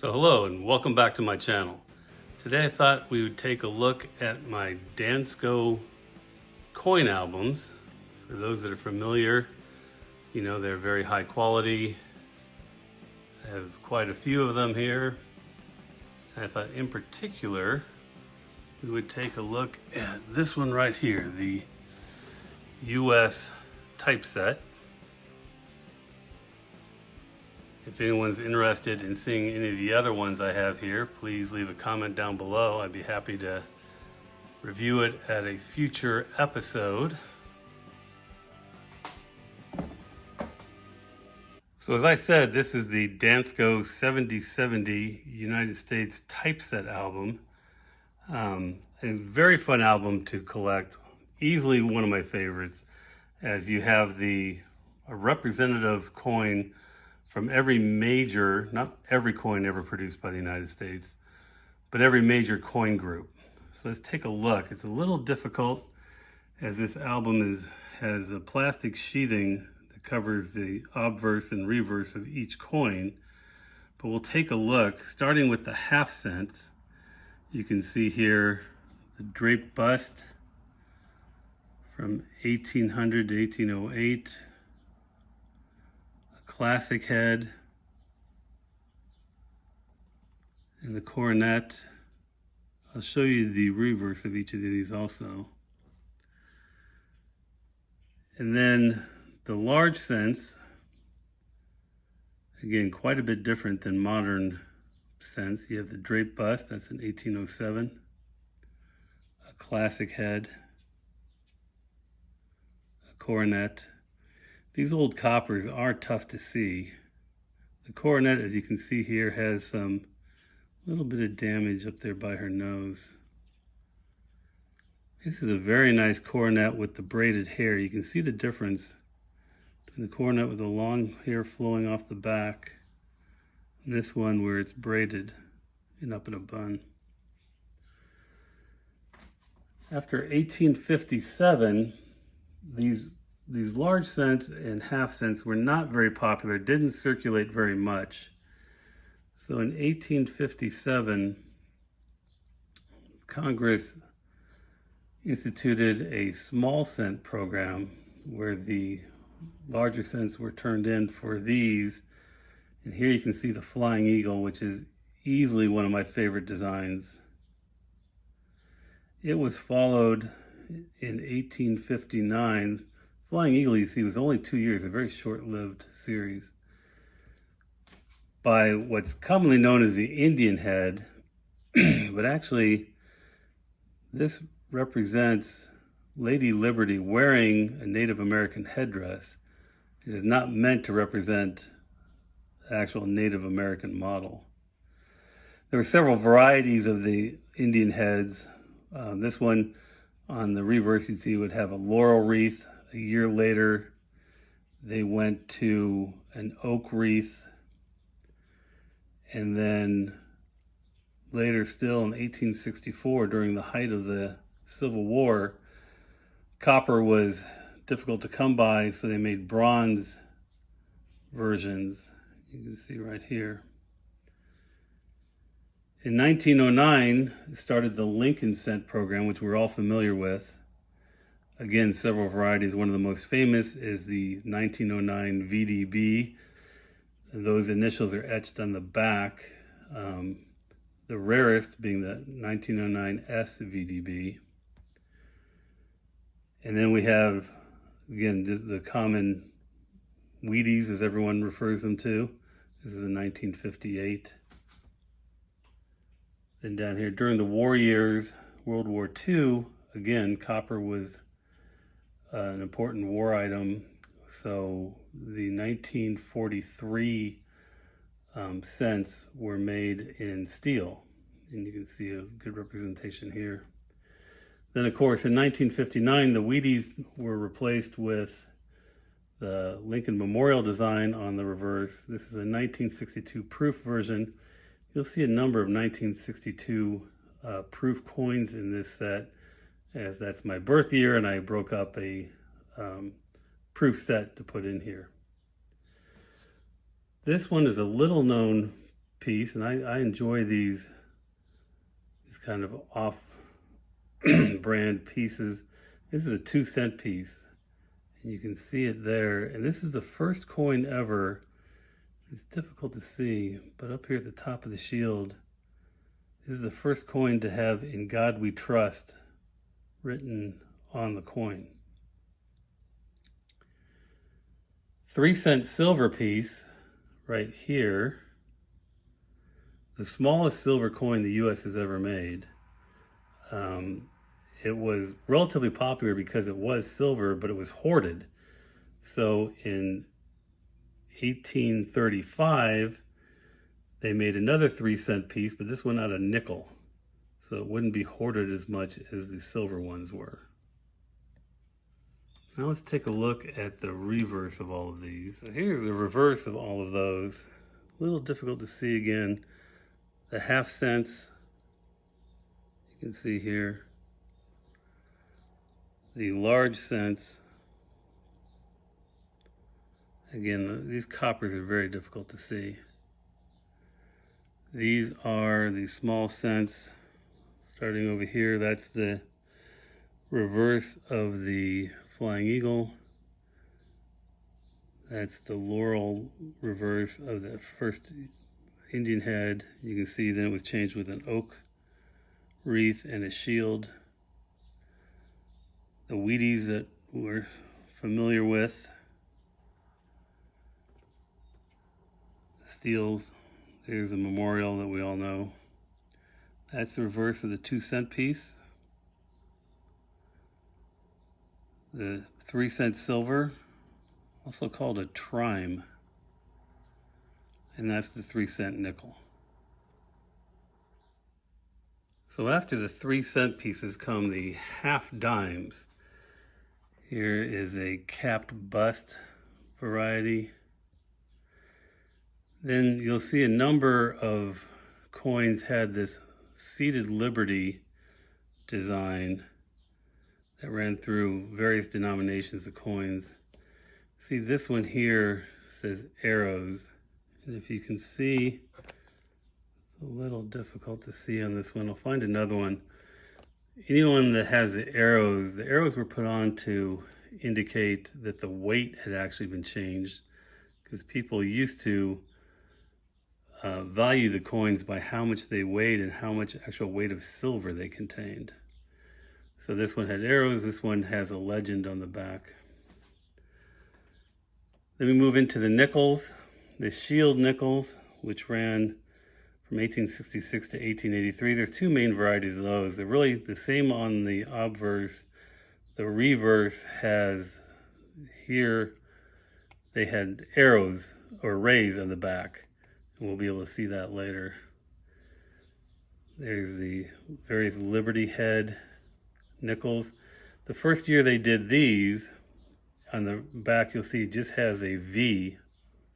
So hello and welcome back to my channel. Today I thought we would take a look at my Dansco coin albums. For those that are familiar, you know they're very high quality. I have quite a few of them here. And I thought in particular we would take a look at this one right here, the US typeset. If anyone's interested in seeing any of the other ones I have here, please leave a comment down below. I'd be happy to review it at a future episode. So as I said, this is the Dansco 7070 United States typeset album. It's a very fun album to collect, easily one of my favorites, as you have a representative coin from every major, not every coin ever produced by the United States, but every major coin group. So let's take a look. It's a little difficult as this album has a plastic sheathing that covers the obverse and reverse of each coin. But we'll take a look, starting with the half cents. You can see here the draped bust from 1800 to 1808. Classic head, and the coronet. I'll show you the reverse of each of these also. And then the large cents, again quite a bit different than modern cents. You have the draped bust, that's in 1807. A classic head, a coronet. These old coppers are tough to see. The coronet, as you can see here, has some little bit of damage up there by her nose. This is a very nice coronet with the braided hair. You can see the difference between the coronet with the long hair flowing off the back and this one where it's braided and up in a bun. After 1857, these large cents and half cents were not very popular, didn't circulate very much. So in 1857, Congress instituted a small cent program where the larger cents were turned in for these. And here you can see the Flying Eagle, which is easily one of my favorite designs. It was followed in 1859. Flying Eagle, you see, was only 2 years, a very short-lived series, by what's commonly known as the Indian head. But actually, this represents Lady Liberty wearing a Native American headdress. It is not meant to represent the actual Native American model. There were several varieties of the Indian heads. This one on the reverse, you see, would have a laurel wreath. A year later, they went to an oak wreath. And then later still in 1864, during the height of the Civil War, copper was difficult to come by, so they made bronze versions. You can see right here. In 1909, started the Lincoln cent program, which we're all familiar with. Again, several varieties. One of the most famous is the 1909 VDB. Those initials are etched on the back. The rarest being the 1909 SVDB. And then we have, again, the common Wheaties, as everyone refers them to. This is a 1958. Then down here, during the war years, World War II, again, copper was an important war item. So the 1943 cents were made in steel, and you can see a good representation here. Then, of course, in 1959, the Wheaties were replaced with the Lincoln Memorial design on the reverse. This is a 1962 proof version. You'll see a number of 1962 proof coins in this set, as that's my birth year, and I broke up a proof set to put in here. This one is a little known piece, and I enjoy these kind of off brand pieces. This is a 2-cent piece, and you can see it there. And this is the first coin ever. It's difficult to see, but up here at the top of the shield, this is the first coin to have "In God We Trust" written on the coin. 3-cent silver piece right here, the smallest silver coin the US has ever made. It was relatively popular because it was silver, but it was hoarded. So in 1835, they made another 3-cent piece, but this one out of nickel. So it wouldn't be hoarded as much as the silver ones were. Now let's take a look at the reverse of all of these. So here's the reverse of all of those. A little difficult to see again. The half cents, you can see here. The large cents. Again, these coppers are very difficult to see. These are the small cents. Starting over here, that's the reverse of the Flying Eagle. That's the laurel reverse of the first Indian head. You can see then it was changed with an oak wreath and a shield. The Wheaties that we're familiar with. The steels. There's a memorial that we all know. That's the reverse of the 2-cent piece. The 3-cent silver, also called a trime. And that's the 3-cent nickel. So after the 3-cent pieces come the half dimes. Here is a capped bust variety. Then you'll see a number of coins had this seated liberty design that ran through various denominations of coins. See, this one here says arrows. And if you can see, it's a little difficult to see on this one. I'll find another one. Anyone that has the arrows were put on to indicate that the weight had actually been changed, because people used to value the coins by how much they weighed and how much actual weight of silver they contained. So this one had arrows, this one has a legend on the back. Then we move into the nickels, the shield nickels, which ran from 1866 to 1883. There's two main varieties of those. They're really the same on the obverse. The reverse has, here they had arrows or rays on the back. And we'll be able to see that later. There's the various Liberty head nickels. The first year they did these, on the back you'll see it just has a V,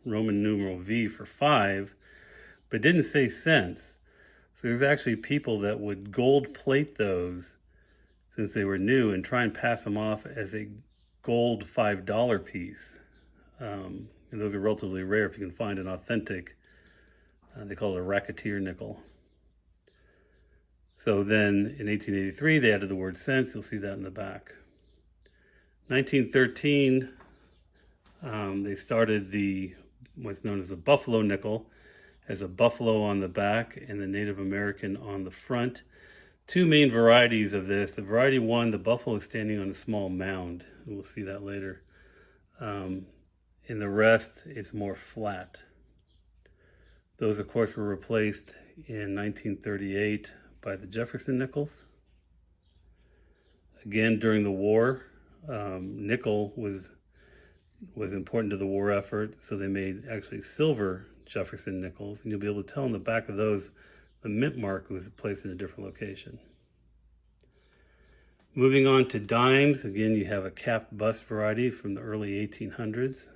Roman numeral V for 5, but didn't say cents. So there's actually people that would gold plate those since they were new and try and pass them off as a gold $5 piece. And those are relatively rare if you can find an authentic, they call it a racketeer nickel. So then in 1883, they added the word cents. You'll see that in the back. 1913, they started what's known as the buffalo nickel, as a buffalo on the back and the Native American on the front. Two main varieties of this. The variety one, the buffalo is standing on a small mound. We'll see that later. In the rest, it's more flat. Those, of course, were replaced in 1938 by the Jefferson nickels. Again, during the war, nickel was important to the war effort, so they made actually silver Jefferson nickels, and you'll be able to tell on the back of those the mint mark was placed in a different location. Moving on to dimes, again you have a capped bust variety from the early 1800s.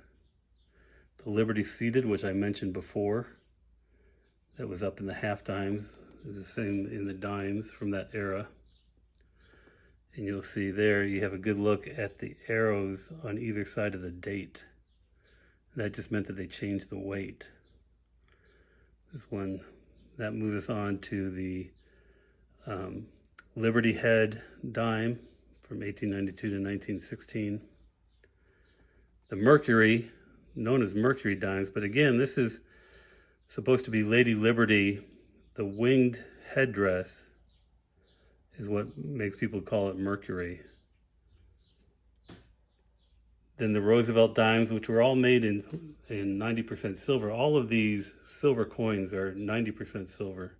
The Liberty seated, which I mentioned before, that was up in the half dimes, is the same in the dimes from that era. And you'll see there you have a good look at the arrows on either side of the date. That just meant that they changed the weight. This one, that moves us on to the Liberty Head dime from 1892 to 1916. The Mercury, known as Mercury dimes, but again, this is supposed to be Lady Liberty. The winged headdress is what makes people call it Mercury. Then the Roosevelt dimes, which were all made in 90% silver. All of these silver coins are 90% silver.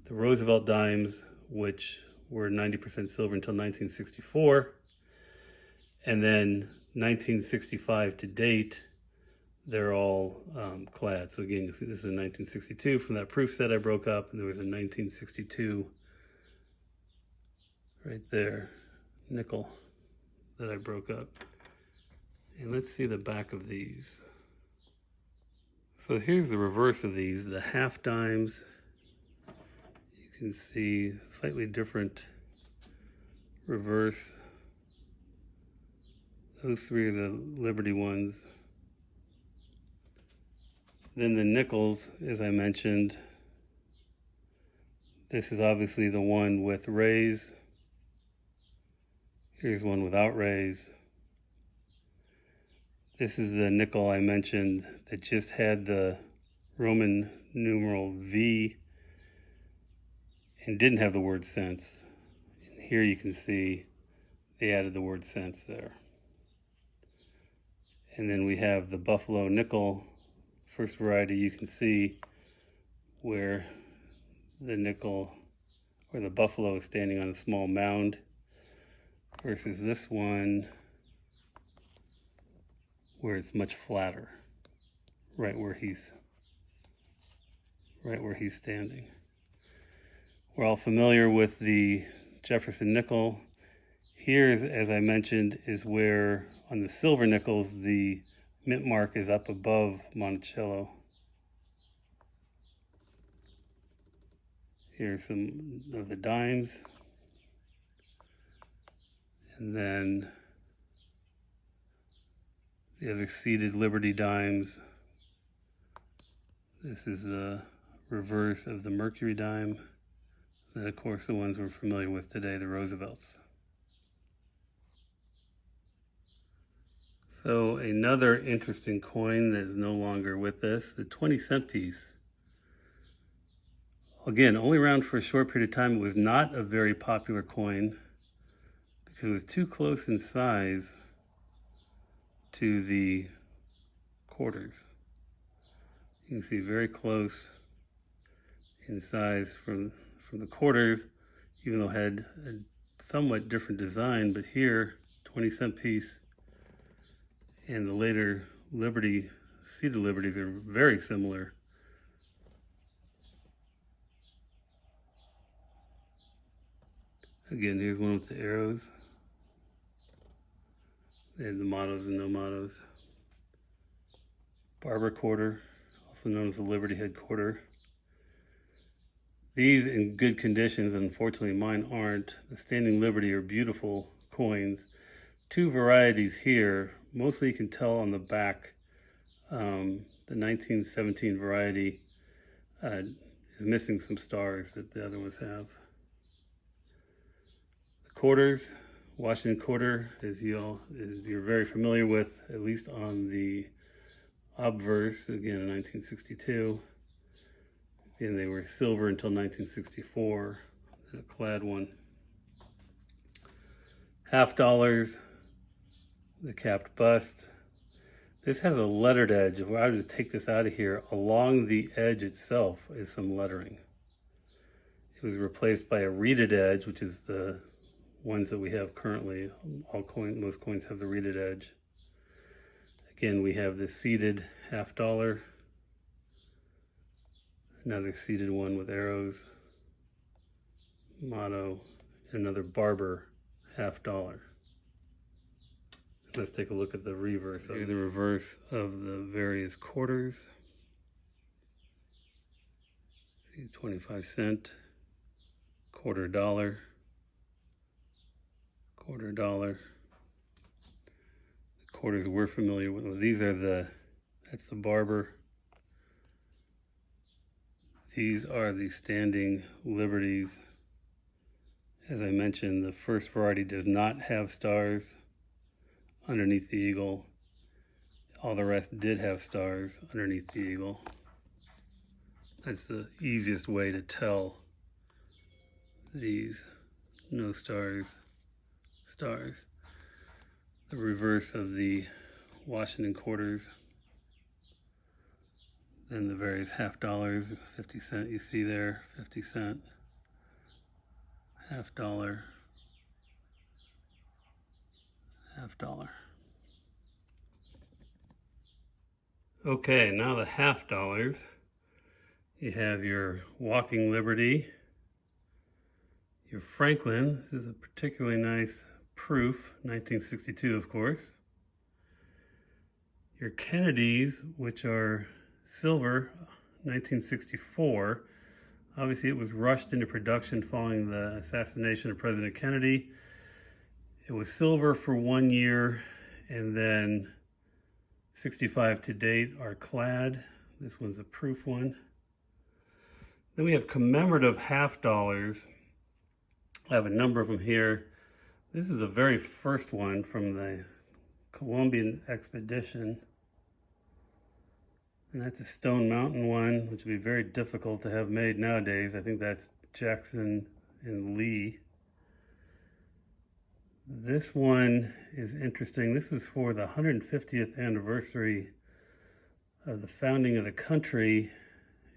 The Roosevelt dimes, which were 90% silver until 1964. And then 1965 to date, they're all clad. So again, you see this is a 1962 from that proof set I broke up, and there was a 1962 right there, nickel that I broke up. And let's see the back of these. So here's the reverse of these, the half dimes. You can see slightly different reverse. Those three are the Liberty ones. Then the nickels, as I mentioned, this is obviously the one with rays. Here's one without rays. This is the nickel I mentioned that just had the Roman numeral V and didn't have the word cents. And here you can see they added the word cents there. And then we have the Buffalo nickel, first variety. You can see where the nickel or the buffalo is standing on a small mound versus this one where it's much flatter, right where he's standing. We're all familiar with the Jefferson nickel. Here, as I mentioned, is where on the silver nickels the mint mark is up above Monticello. Here's some of the dimes. And then the other seeded Liberty dimes. This is the reverse of the Mercury dime. And of course the ones we're familiar with today, the Roosevelts. So another interesting coin that is no longer with us, the 20-cent piece. Again, only around for a short period of time. It was not a very popular coin because it was too close in size to the quarters. You can see very close in size from the quarters, even though it had a somewhat different design. But here, 20-cent piece and the later Liberty, seeded Liberties are very similar. Again, here's one with the arrows. They have the mottos and no mottos. Barber quarter, also known as the Liberty Head quarter. These in good conditions, unfortunately mine aren't. The Standing Liberty are beautiful coins. Two varieties here. Mostly you can tell on the back, the 1917 variety is missing some stars that the other ones have. The quarters, Washington quarter, as you're very familiar with, at least on the obverse, again in 1962. And they were silver until 1964, and a clad one. $50, the capped bust. This has a lettered edge. If I were to take this out of here, along the edge itself is some lettering. It was replaced by a reeded edge, which is the ones that we have currently. Most coins have the reeded edge. Again, we have the seeded $50. Another seeded one with arrows, motto, and another Barber $50. Let's take a look at the reverse. Here's the reverse of the various quarters. See, 25-cent, $quarter, $quarter. The quarters we're familiar with. These are that's the Barber. These are the standing liberties. As I mentioned, the first variety does not have stars underneath the eagle. All the rest did have stars underneath the eagle. That's the easiest way to tell these no stars, stars. The reverse of the Washington quarters. Then the various half dollars, 50 cent you see there, 50 cent, half dollar, half dollar. Okay, now the half dollars. You have your Walking Liberty, your Franklin. This is a particularly nice proof, 1962 of course. Your Kennedys, which are silver, 1964. Obviously it was rushed into production following the assassination of President Kennedy. It was silver for 1 year, and then 65 to date are clad. This one's a proof one. Then we have commemorative half dollars. I have a number of them here. This is the very first one from the Columbian expedition. And that's a Stone Mountain one, which would be very difficult to have made nowadays. I think that's Jackson and Lee. This one is interesting. This was for the 150th anniversary of the founding of the country,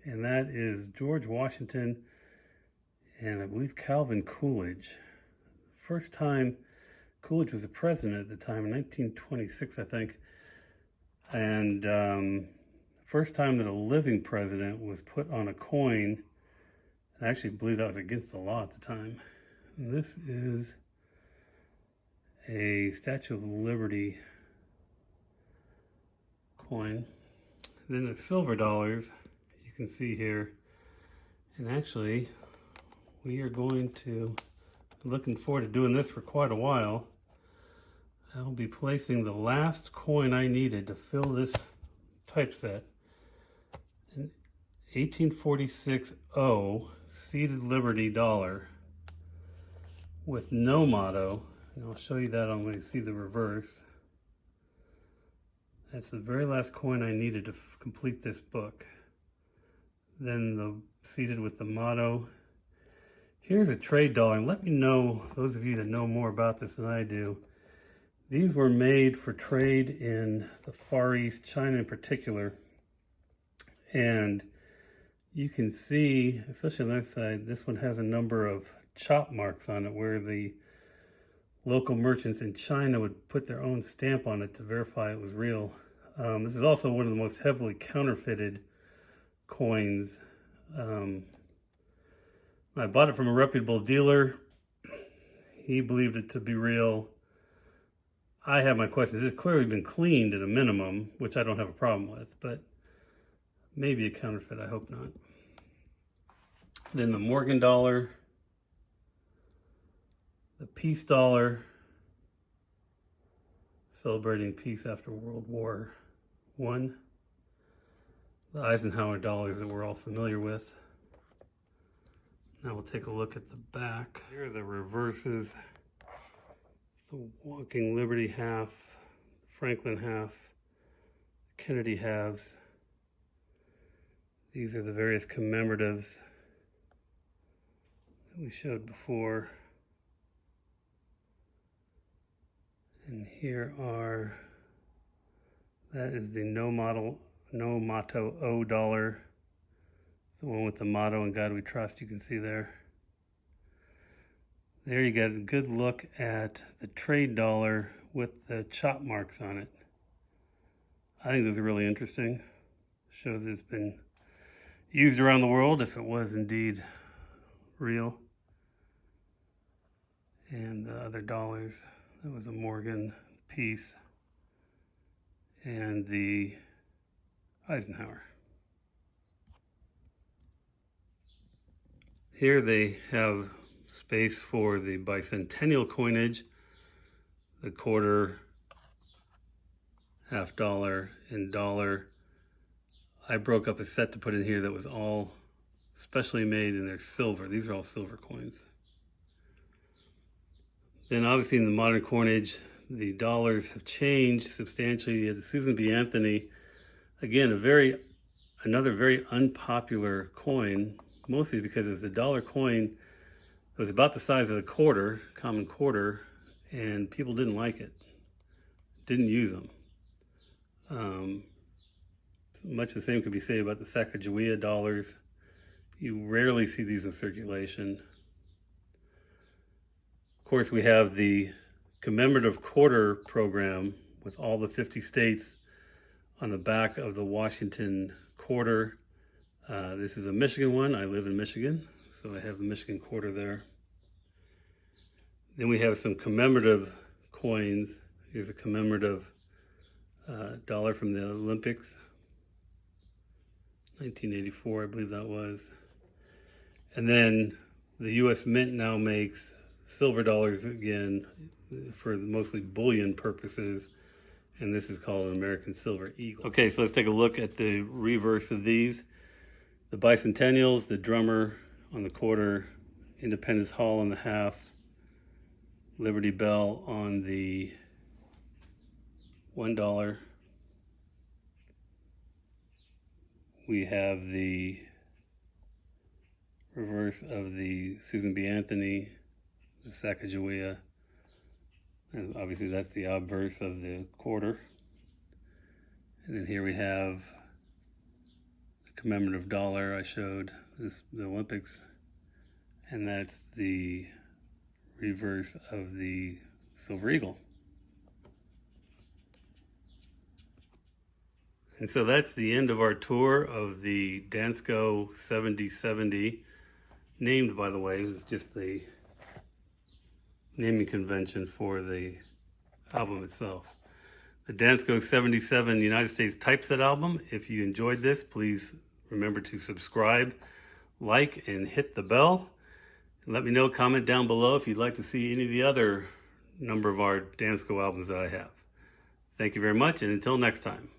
and that is George Washington and I believe Calvin Coolidge. First time Coolidge was a president at the time, in 1926, I think, and first time that a living president was put on a coin. I actually believe that was against the law at the time. And this is a Statue of Liberty coin. Then the silver dollars, you can see here. And actually, we are going to, looking forward to doing this for quite a while. I'll be placing the last coin I needed to fill this typeset. An 1846 O seated Liberty dollar with no motto. And I'll show you that when you see the reverse. That's the very last coin I needed to complete this book. Then the seated with the motto. Here's a trade dollar, and let me know, those of you that know more about this than I do, these were made for trade in the Far East, China in particular. And you can see, especially on that side, this one has a number of chop marks on it where the local merchants in China would put their own stamp on it to verify it was real. This is also one of the most heavily counterfeited coins. I bought it from a reputable dealer. He believed it to be real. I have my questions. It's clearly been cleaned at a minimum, which I don't have a problem with, but maybe a counterfeit, I hope not. Then the Morgan dollar, the peace dollar, celebrating peace after World War I, the Eisenhower dollars that we're all familiar with. Now we'll take a look at the back. Here are the reverses. So Walking Liberty half, Franklin half, Kennedy halves. These are the various commemoratives that we showed before. And here are, that is the no motto O dollar. The one with the motto, "In God We Trust," you can see there. There you get a good look at the trade dollar with the chop marks on it. I think those are really interesting. Shows it's been used around the world if it was indeed real. And the other dollars, that was a Morgan piece and the Eisenhower. Here they have space for the bicentennial coinage, the quarter, half dollar, and dollar. I broke up a set to put in here that was all specially made, and they're silver. These are all silver coins. Then obviously in the modern coinage, the dollars have changed substantially. You have the Susan B. Anthony, again, another very unpopular coin, mostly because it's a dollar coin that was about the size of a quarter, common quarter, and people didn't like it, didn't use them. Much the same could be said about the Sacagawea dollars. You rarely see these in circulation. Of course, we have the commemorative quarter program with all the 50 states on the back of the Washington quarter. This is a Michigan one. I live in Michigan, so I have the Michigan quarter there. Then we have some commemorative coins. Here's a commemorative dollar from the Olympics, 1984, I believe that was. And then the U.S. Mint now makes silver dollars again for mostly bullion purposes, and this is called an American Silver Eagle. Okay, so let's take a look at the reverse of these. The bicentennials, the drummer on the quarter, Independence Hall on the half, Liberty Bell on the $1. We have the reverse of the Susan B. Anthony, the Sacagawea, and obviously that's the obverse of the quarter. And then here we have the commemorative dollar I showed, the Olympics, and that's the reverse of the Silver Eagle. And so that's the end of our tour of the Dansco 7070, named, by the way, it was just the naming convention for the album itself. The Dansco 77 United States Typeset album. If you enjoyed this, please remember to subscribe, like, and hit the bell. Let me know, comment down below if you'd like to see any of the other number of our Dansco albums that I have. Thank you very much, and until next time.